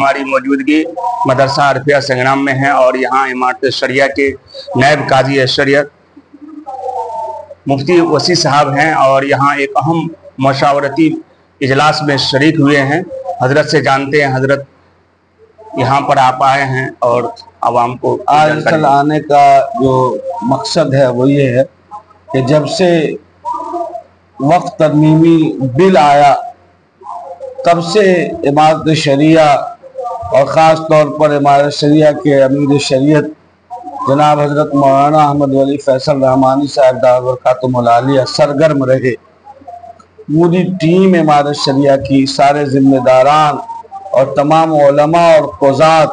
हमारी मौजूदगी मदरसा अरफिया संग्राम में है और यहाँ इमारत शरिया के नायब काजी शरीयत मुफ्ती वसी साहब हैं और यहाँ एक अहम मशावरती इजलास में शरीक हुए हैं। हजरत से जानते हैं, हजरत यहाँ पर आप आए हैं और आवाम को आज कल आने का जो मकसद है वो ये है कि जब से वक्त तरमीमी बिल आया तब से इमारत शरिया और ख़ास तौर पर इमारत शरिया के अमीर शरीयत जनाब हज़रत मौलाना अहमद वली फैसल रहमानी साहब दावरकातुमुल आलिया सरगर्म रहे। पूरी टीम इमारत शरिया की, सारे ज़िम्मेदारान और तमाम उलमा और क़ुज़ात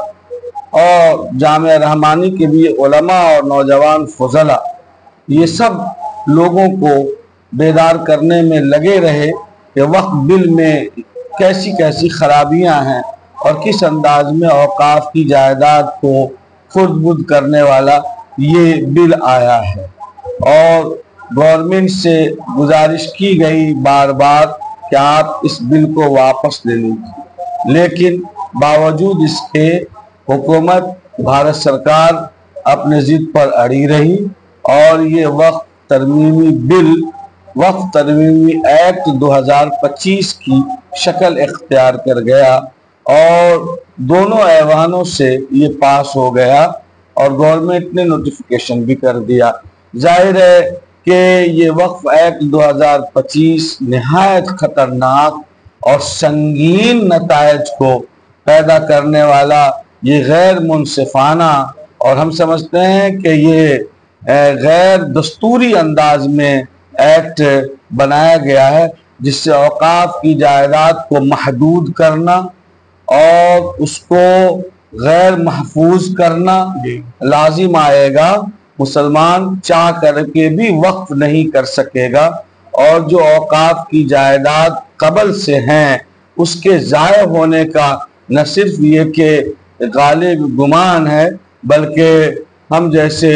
और जामिया रहमानी के भी उलमा और नौजवान फुज़ला, ये सब लोगों को बेदार करने में लगे रहे कि वक्त बिल में कैसी कैसी खराबियां हैं और किस अंदाज में औकाफ की जायदाद को खुर्द-बुर्द करने वाला ये बिल आया है। और गवर्नमेंट से गुजारिश की गई बार बार कि आप इस बिल को वापस ले लीजिए, लेकिन बावजूद इसके हुकूमत भारत सरकार अपने ज़िद पर अड़ी रही और ये वक्त तरमीमी एक्ट 2025 की शक्ल इख्तियार कर गया और दोनों ऐवानों से ये पास हो गया और गवर्नमेंट ने नोटिफिकेशन भी कर दिया। जाहिर है कि ये वक्फ एक्ट 2025 निहायत ख़तरनाक और संगीन नतायज को पैदा करने वाला, ये गैर मुनसिफाना और हम समझते हैं कि ये गैर दस्तूरी अंदाज में एक्ट बनाया गया है, जिससे औकाफ की जायदाद को महदूद करना और उसको गैर महफूज करना लाजिम आएगा। मुसलमान चाह करके भी वक्फ नहीं कर सकेगा और जो औकाफ की जायदाद कबल से हैं उसके ज़ाय होने का न सिर्फ ये कि गालिब गुमान है, बल्कि हम जैसे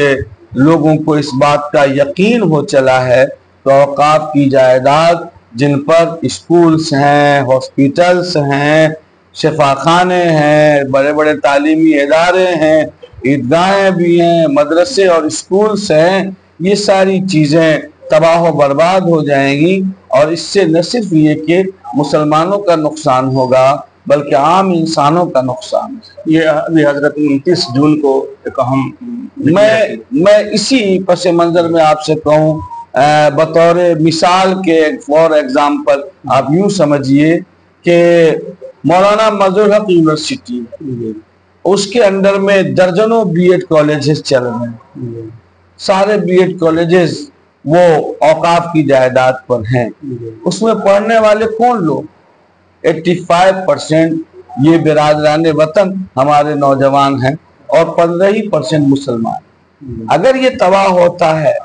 लोगों को इस बात का यकीन हो चला है तो औकाफ की जायदाद जिन पर स्कूल्स हैं, हॉस्पिटल्स हैं, शफाखाने हैं, बड़े बड़े तालीमी इदारे हैं, ईदगाहें भी हैं, मदरसे और स्कूल्स हैं, ये सारी चीज़ें तबाह व बर्बाद हो जाएंगी। और इससे न सिर्फ ये कि मुसलमानों का नुकसान होगा बल्कि आम इंसानों का नुकसान। ये अभी हजरत 29 जून को एक अहम मैं इसी पस मंज़र में आपसे कहूँ, बतौर मिसाल के फॉर एग्जाम्पल आप यूँ समझिए कि मौलाना मजहरुल हक यूनिवर्सिटी, उसके अंडर में दर्जनों बीएड कॉलेजेस चल रहे हैं। सारे बीएड कॉलेजेस वो औकाफ की जायदाद पर हैं। उसमें पढ़ने वाले कौन लोग? 85% ये बिरादरान वतन हमारे नौजवान हैं और 15% मुसलमान। अगर ये तबाह होता है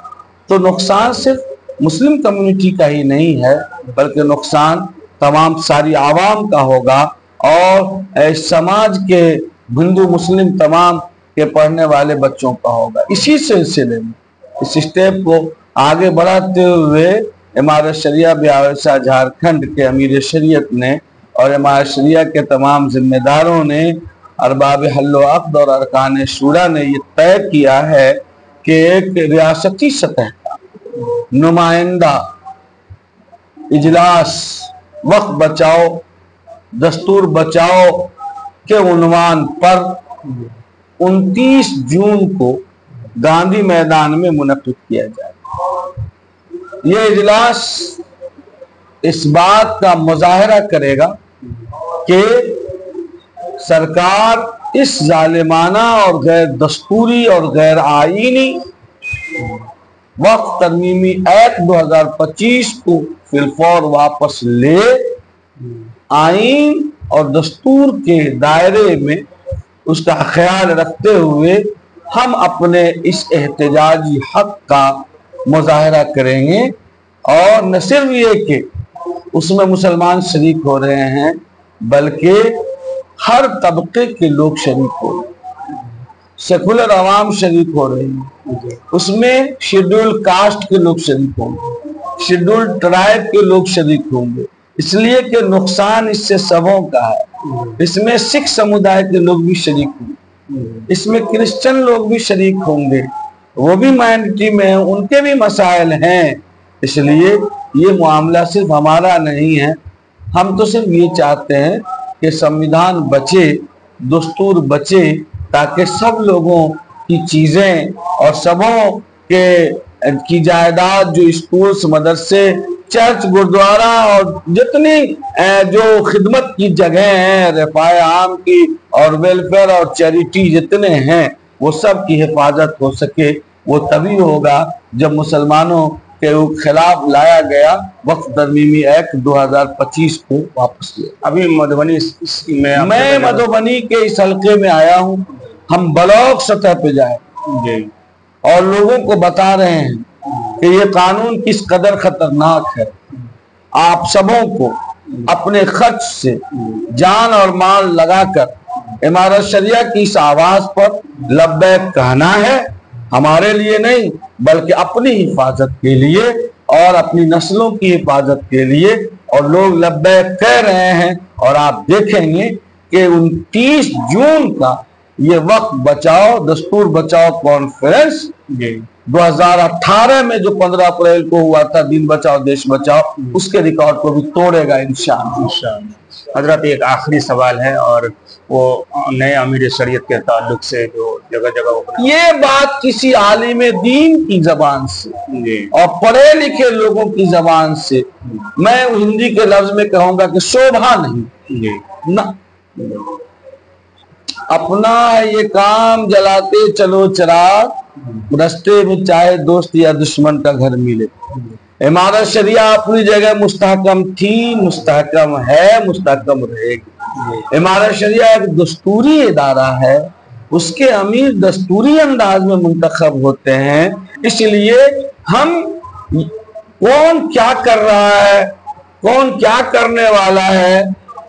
तो नुकसान सिर्फ मुस्लिम कम्युनिटी का ही नहीं है, बल्कि नुकसान तमाम सारी आवाम का होगा और समाज के हिंदू मुस्लिम तमाम के पढ़ने वाले बच्चों का होगा। इसी सिलसिले में इस स्टेप को आगे बढ़ाते हुए इमारत शरिया बिहार झारखंड के अमीर शरीयत ने और इमारत शरिया के तमाम जिम्मेदारों ने, अरबाब हल्लो अक़द और अरकान शूरा ने ये तय किया है कि एक रियासती सतह का नुमाइंदा इजलास वक्त बचाओ दस्तूर बचाओ के उन्वान पर 29 जून को गांधी मैदान में मुनक़िद किया जाए। ये इजलास इस बात का मुज़ाहरा करेगा कि सरकार इस जालिमाना और गैर दस्तूरी और गैर आईनी वक्त तरमीमी एक्ट 2025 को फिलफौर वापस ले आईन और दस्तूर के दायरे में उसका ख्याल रखते हुए हम अपने इस एहतजाजी हक का मुज़ाहरा करेंगे। और न सिर्फ ये कि उसमें मुसलमान शरीक हो रहे हैं, बल्कि हर तबके के लोग शरीक हो रहे हैं, सेकुलर आवाम शरीक हो रहे हैं। उसमें शेड्यूल कास्ट के लोग शरीक होंगे, शेड्यूल ट्राइब के लोग शरीक होंगे, इसलिए कि नुकसान इससे सबों का है। इसमें सिख समुदाय के लोग भी शरीक होंगे, इसमें क्रिश्चियन लोग भी शरीक होंगे, वो भी माइनॉरिटी में हैं, उनके भी मसाइल हैं। इसलिए ये मामला सिर्फ हमारा नहीं है। हम तो सिर्फ ये चाहते हैं कि संविधान बचे, दस्तूर बचे, ताकि सब लोगों की चीजें और सबों की जायदाद, जो स्कूल्स, मदरसे, चर्च, गुरुद्वारा और जितनी जो खिदमत की जगह हैं, रफ़ाए आम की और वेलफेयर और चैरिटी जितने हैं, वो सब की हिफाजत हो सके। वो तभी होगा जब मुसलमानों के खिलाफ लाया गया वक्फ तरमीमी एक्ट 2025 को वापस लिया। अभी मधुबनी में मैं मधुबनी के इस हल्के में आया हूँ। हम ब्लॉक सतह पे जाए और लोगों को बता रहे हैं कि ये कानून किस कदर खतरनाक है। आप सबों को अपने खर्च से जान और माल लगाकर इमारत शरिया की इस आवाज पर लब्बैक कहना है, हमारे लिए नहीं बल्कि अपनी हिफाजत के लिए और अपनी नस्लों की हिफाजत के लिए। और लोग लब्बैक कह रहे हैं और आप देखेंगे कि 29 जून का ये वक्त बचाओ, दस्तूर बचाओ कॉन्फ्रेंस 2018 में जो 15 अप्रैल को हुआ था, दिन बचाओ देश बचाओ, उसके रिकॉर्ड को भी तोड़ेगा इंशाअल्लाह। हजरत एक आखिरी सवाल है, और वो नए अमीर शरीयत के ताल्लुक से जो जगह जगह ये बात किसी आलिम दीन की जबान से और पढ़े लिखे लोगों की जबान से, मैं हिंदी के लफ्ज में कहूंगा कि शोभा नहीं ना। अपना ये काम जलाते चलो चिराग, रस्ते में चाहे दोस्त या दुश्मन का घर मिले। इमारत शरिया अपनी जगह मुस्तहकम थी, मुस्तहकम है, मुस्तहकम रहेगी। इमारत शरिया एक दस्तूरी इदारा है, उसके अमीर दस्तूरी अंदाज में मुंतखब होते हैं। इसलिए हम कौन क्या कर रहा है, कौन क्या करने वाला है,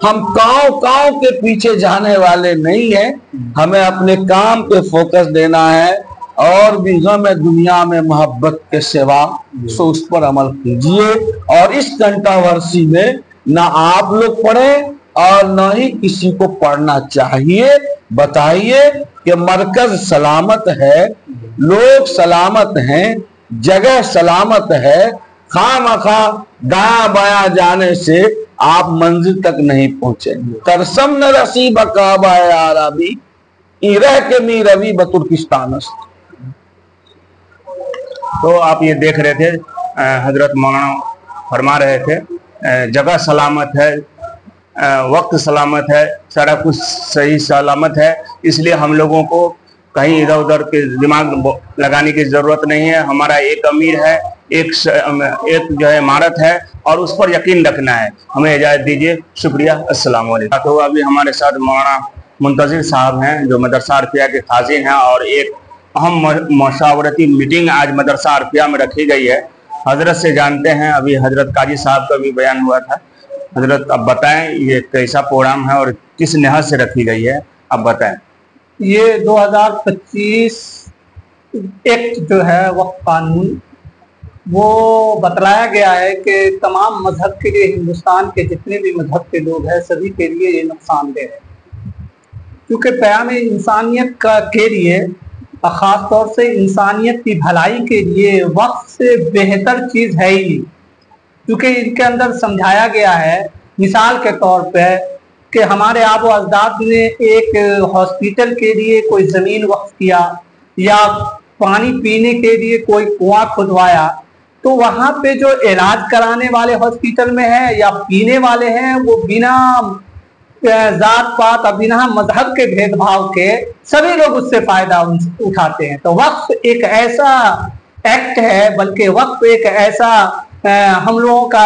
हम कांव के पीछे जाने वाले नहीं हैं। हमें अपने काम पे फोकस देना है और भी गम है दुनिया में मोहब्बत के सिवा, सो उस पर अमल कीजिए। और इस कंट्रोवर्सी में ना आप लोग पढ़े और ना ही किसी को पढ़ना चाहिए। बताइए कि मरकज सलामत है, लोग सलामत हैं, जगह सलामत है। खामखा दाया बाया जाने से आप मंजिल तक नहीं पहुंचेंगे। तरसम न रसी बकाबा आराबी इरह के मी रवि बतुर्किस्तानस। तो आप ये देख रहे थे, हजरत मौलाना फरमा रहे थे जगह सलामत है, वक्त सलामत है, सारा कुछ सही सलामत है। इसलिए हम लोगों को कहीं इधर उधर के दिमाग लगाने की जरूरत नहीं है। हमारा एक अमीर है, एक जो है इमारत है, और उस पर यकीन रखना है। हमें इजाजत दीजिए, शुक्रिया, अस्सलाम वालेकुम। तो अभी हमारे साथ मौलाना मुंतजिर साहब हैं जो मदरसा अरफिया के खाजिन हैं, और एक अहम मशावरती मीटिंग आज मदरसा अरफिया में रखी गई है। हजरत से जानते हैं, अभी हजरत काजी साहब का भी बयान हुआ था। हजरत अब बताएं ये कैसा प्रोग्राम है और किस निहत से रखी गई है, अब बताएं। ये 2025 एक्ट जो है वक्फ कानून, वो बतलाया गया है कि तमाम मजहब के लिए, हिंदुस्तान के जितने भी मजहब के लोग हैं सभी के लिए ये नुकसानदेह है। क्योंकि प्याम इंसानियत के लिए, ख़ास तौर से इंसानियत की भलाई के लिए वक्फ से बेहतर चीज़ है ही नहीं। क्योंकि इनके अंदर समझाया गया है, मिसाल के तौर पे, कि हमारे आबो अजदाद ने एक हॉस्पिटल के लिए कोई ज़मीन वक्फ किया या पानी पीने के लिए कोई कुआं खुदवाया, तो वहाँ पे जो इलाज कराने वाले हॉस्पिटल में है या पीने वाले हैं, वो बिना जात पात और बिना मजहब के भेदभाव के सभी लोग उससे फायदा उठाते हैं। तो वक्फ एक ऐसा एक्ट है, बल्कि वक्फ एक ऐसा हम लोगों का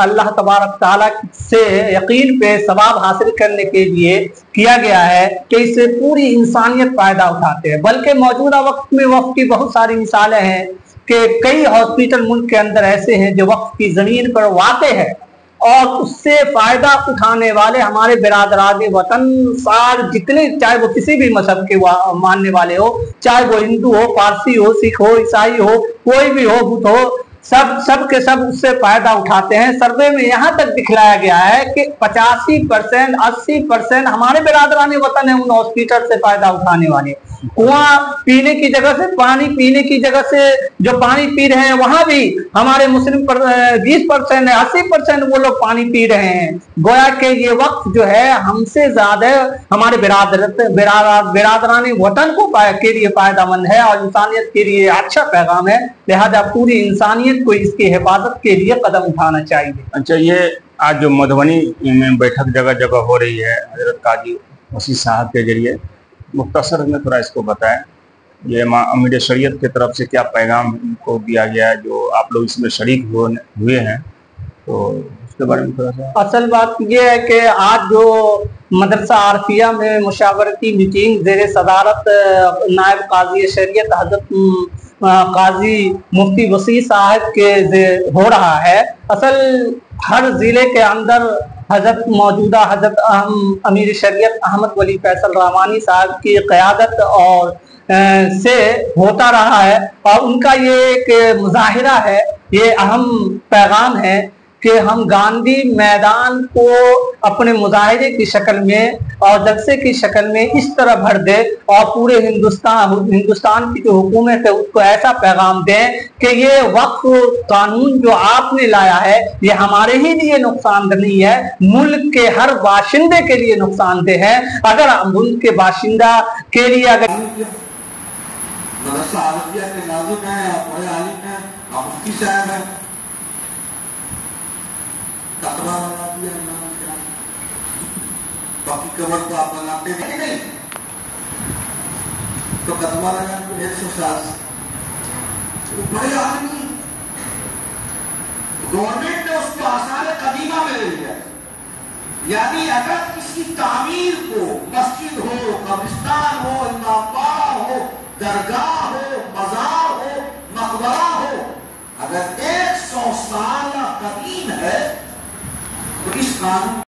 अल्लाह तबारक ताला से यकीन पे सवाब हासिल करने के लिए किया गया है कि इससे पूरी इंसानियत फायदा उठाते हैं। बल्कि मौजूदा वक्त में वक्फ की बहुत सारी मिसालें हैं कि कई हॉस्पिटल मुल्क के अंदर ऐसे हैं जो वक्फ की ज़मीन पर वाक़े है और उससे फ़ायदा उठाने वाले हमारे बिरादरान वतन सार जितने, चाहे वो किसी भी मजहब के मानने वाले हो, चाहे वो हिंदू हो, पारसी हो, सिख हो, ईसाई हो, कोई भी हो, बुद्ध हो, सब के सब उससे फायदा उठाते हैं। सर्वे में यहाँ तक दिखलाया गया है कि 85%, 80% हमारे बिरादरानी वतन है उन हॉस्पिटल से फायदा उठाने वाले। कुआं पीने की जगह से, पानी पीने की जगह से जो पानी पी रहे हैं, वहां भी हमारे मुस्लिम 20% है, 80% वो लोग पानी पी रहे हैं। गोया के ये वक्त जो है हमसे ज्यादा हमारे बिरादरानी वतन को के लिए फायदामंद है और इंसानियत के लिए अच्छा पैगाम है। लिहाजा पूरी इंसानियत को इसकी हिफाजत के लिए कदम उठाना चाहिए। अच्छा, ये आज जो मधुबनी में बैठक जगह जगह हो रही है हजरत काजी वसी साहब के जरिए, मुख्तसर में थोड़ा इसको बताएं। ये अमीर शरीयत की तरफ से क्या पैगाम को दिया गया है, जो आप लोग इसमें शरीक हुए हैं, तो उसके बारे में थोड़ा सा। असल बात यह है कि आज जो मदरसा आरफिया में मुशावरती मीटिंग ज़ेरे सदारत नायब काजी शरीयत हजरत काजी मुफ्ती वसी साहब के हो रहा है। असल हर ज़िले के अंदर मौजूदा हजरत अमीर शरीयत अहमद वली फैसल रहमानी साहब की क़यादत और से होता रहा है और उनका ये एक मुजाहिरा है, ये अहम पैगाम है कि हम गांधी मैदान को अपने मुजाहिरे की शक्ल में और जलसे की शक्ल में इस तरह भर दे और पूरे हिंदुस्तान की जो हुकूमत है उसको ऐसा पैगाम दें कि ये वक्फ कानून जो आपने लाया है ये हमारे ही लिए नुकसानदेह नहीं है, मुल्क के हर बाशिंदे के लिए नुकसानदेह है। अगर मुल्क के बाशिंदा के लिए अगर मदरसा आरफिया के नाज़िम हैं, आप बड़े आलिम हैं, आप मुफ्ती साहब हैं, कतरा बना दिया नाम क्या, बाकी कबर तो आप बनाते नहीं, तो कदमा लगा 160 तो बड़े आदमी गवर्नमेंट ने उसको आसार कदीमा में ले लिया। यानी अगर किसी तामीर को मस्जिद हो, कब्रिस्तान हो, इमामबाड़ा हो, दरगाह हो, मजार हो, मकबरा हो, अगर 100 साल कदीम है तो इस कानून